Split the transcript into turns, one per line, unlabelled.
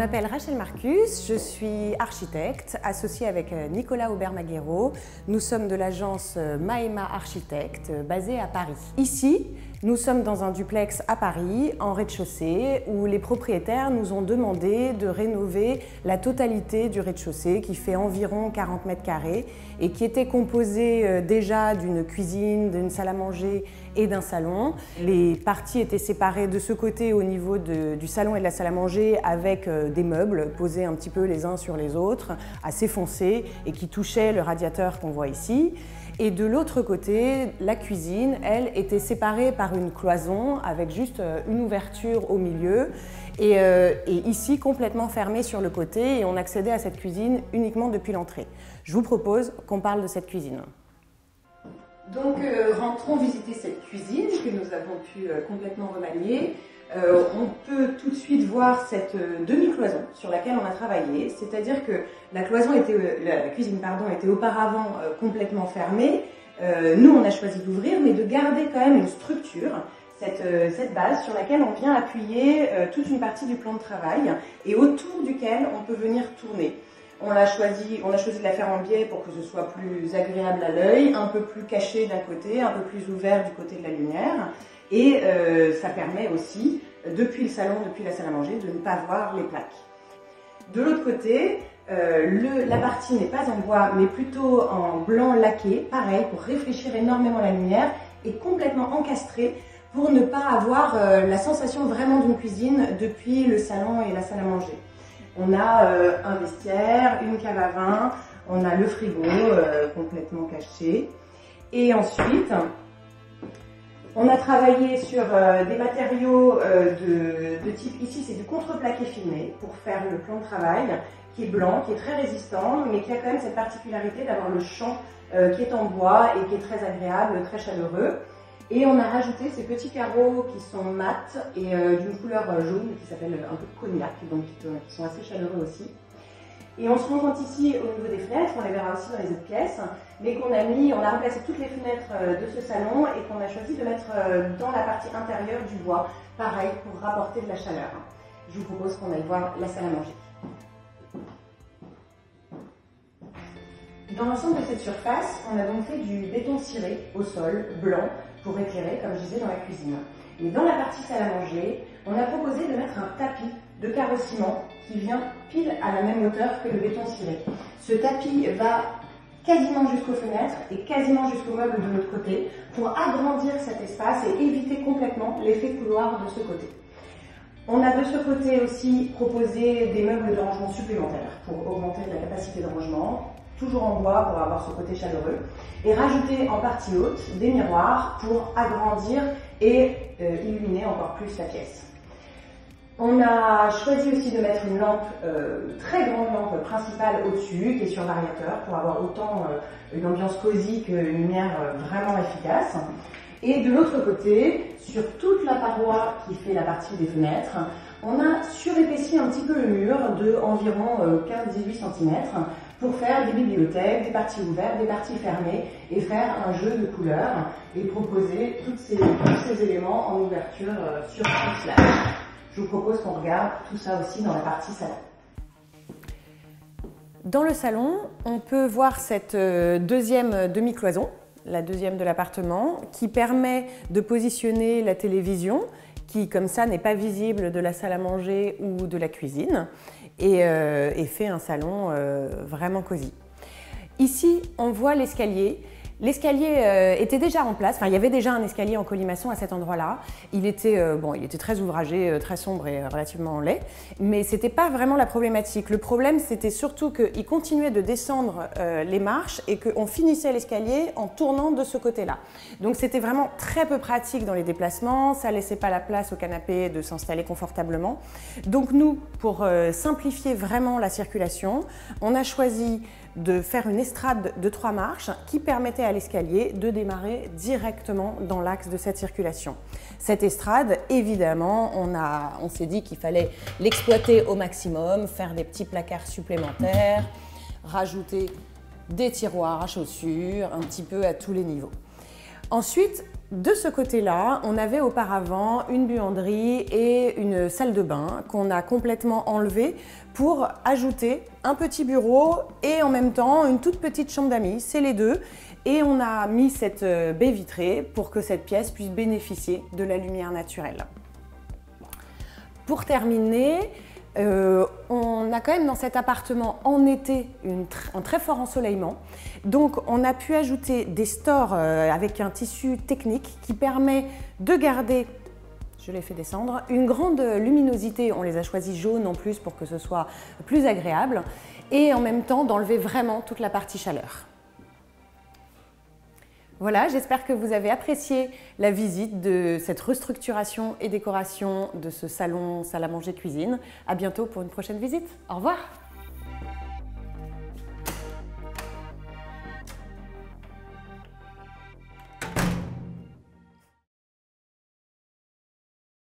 m'appelle Rachel Marcus, je suis architecte, associée avec Nicolas Aubert-Maguero. Nous sommes de l'agence Maema Architecte, basée à Paris. Ici, nous sommes dans un duplex à Paris, en rez-de-chaussée, où les propriétaires nous ont demandé de rénover la totalité du rez-de-chaussée, qui fait environ 40 mètres carrés, et qui était composé déjà d'une cuisine, d'une salle à manger et d'un salon. Les parties étaient séparées de ce côté au niveau du salon et de la salle à manger avec des meubles posés un petit peu les uns sur les autres, assez foncés et qui touchaient le radiateur qu'on voit ici. Et de l'autre côté, la cuisine, elle, était séparée par une cloison avec juste une ouverture au milieu et ici complètement fermée sur le côté, et on accédait à cette cuisine uniquement depuis l'entrée. Je vous propose qu'on parle de cette cuisine. Donc rentrons visiter cette cuisine que nous avons pu complètement remanier. On peut tout de suite voir cette demi-cloison sur laquelle on a travaillé, c'est-à-dire que la cuisine était auparavant complètement fermée. Nous, on a choisi d'ouvrir, mais de garder quand même une structure, cette base sur laquelle on vient appuyer toute une partie du plan de travail et autour duquel on peut venir tourner. On a choisi de la faire en biais pour que ce soit plus agréable à l'œil, un peu plus caché d'un côté, un peu plus ouvert du côté de la lumière. Et ça permet aussi, depuis le salon, depuis la salle à manger, de ne pas voir les plaques. De l'autre côté, la partie n'est pas en bois, mais plutôt en blanc laqué, pareil, pour réfléchir énormément la lumière, et complètement encastré pour ne pas avoir la sensation vraiment d'une cuisine depuis le salon et la salle à manger. On a un vestiaire, une cave à vin, on a le frigo complètement caché. Et ensuite, on a travaillé sur des matériaux de type, ici c'est du contreplaqué filmé pour faire le plan de travail, qui est blanc, qui est très résistant, mais qui a quand même cette particularité d'avoir le champ qui est en bois et qui est très agréable, très chaleureux. Et on a rajouté ces petits carreaux qui sont mat et d'une couleur jaune qui s'appelle un peu cognac, donc qui sont assez chaleureux aussi. Et on se contente ici au niveau des fenêtres, on les verra aussi dans les autres pièces, mais on a remplacé toutes les fenêtres de ce salon et qu'on a choisi de mettre dans la partie intérieure du bois, pareil, pour rapporter de la chaleur. Je vous propose qu'on aille voir la salle à manger. Dans l'ensemble de cette surface, on a donc fait du béton ciré au sol, blanc, pour éclairer, comme je disais, dans la cuisine. Et dans la partie salle à manger, on a proposé de mettre un tapis de carreau-ciment qui vient pile à la même hauteur que le béton ciré. Ce tapis va quasiment jusqu'aux fenêtres et quasiment jusqu'aux meubles de l'autre côté pour agrandir cet espace et éviter complètement l'effet couloir de ce côté. On a de ce côté aussi proposé des meubles de rangement supplémentaires pour augmenter la capacité de rangement, toujours en bois pour avoir ce côté chaleureux, et rajouter en partie haute des miroirs pour agrandir et illuminer encore plus la pièce. On a choisi aussi de mettre une lampe, très grande lampe principale au-dessus, qui est sur variateur, pour avoir autant une ambiance cosy qu'une lumière vraiment efficace. Et de l'autre côté, sur toute la paroi qui fait la partie des fenêtres, on a surépaissi un petit peu le mur de environ 15-18 cm pour faire des bibliothèques, des parties ouvertes, des parties fermées et faire un jeu de couleurs et proposer tous ces éléments en ouverture sur tout cela. Je vous propose qu'on regarde tout ça aussi dans la partie salon. Dans le salon, on peut voir cette deuxième demi-cloison, la deuxième de l'appartement, qui permet de positionner la télévision, qui comme ça n'est pas visible de la salle à manger ou de la cuisine, et fait un salon vraiment cosy. Ici, on voit l'escalier. L'escalier était déjà en place, enfin il y avait déjà un escalier en colimaçon à cet endroit-là. Il était très ouvragé, très sombre et relativement laid, mais c'était pas vraiment la problématique. Le problème c'était surtout qu'il continuait de descendre les marches et qu'on finissait l'escalier en tournant de ce côté-là. Donc c'était vraiment très peu pratique dans les déplacements, ça laissait pas la place au canapé de s'installer confortablement. Donc nous, pour simplifier vraiment la circulation, on a choisi de faire une estrade de 3 marches qui permettait à l'escalier de démarrer directement dans l'axe de cette circulation. Cette estrade, évidemment, on s'est dit qu'il fallait l'exploiter au maximum, faire des petits placards supplémentaires, rajouter des tiroirs à chaussures, un petit peu à tous les niveaux. Ensuite, De ce côté-là, on avait auparavant une buanderie et une salle de bain qu'on a complètement enlevée pour ajouter un petit bureau et en même temps une toute petite chambre d'amis, c'est les deux. Et on a mis cette baie vitrée pour que cette pièce puisse bénéficier de la lumière naturelle. Pour terminer, on a quand même dans cet appartement en été un très fort ensoleillement. Donc on a pu ajouter des stores avec un tissu technique qui permet de garder, je l'ai fait descendre, une grande luminosité. On les a choisis jaunes en plus pour que ce soit plus agréable et en même temps d'enlever vraiment toute la partie chaleur. Voilà, j'espère que vous avez apprécié la visite de cette restructuration et décoration de ce salon salle à manger cuisine. À bientôt pour une prochaine visite. Au revoir.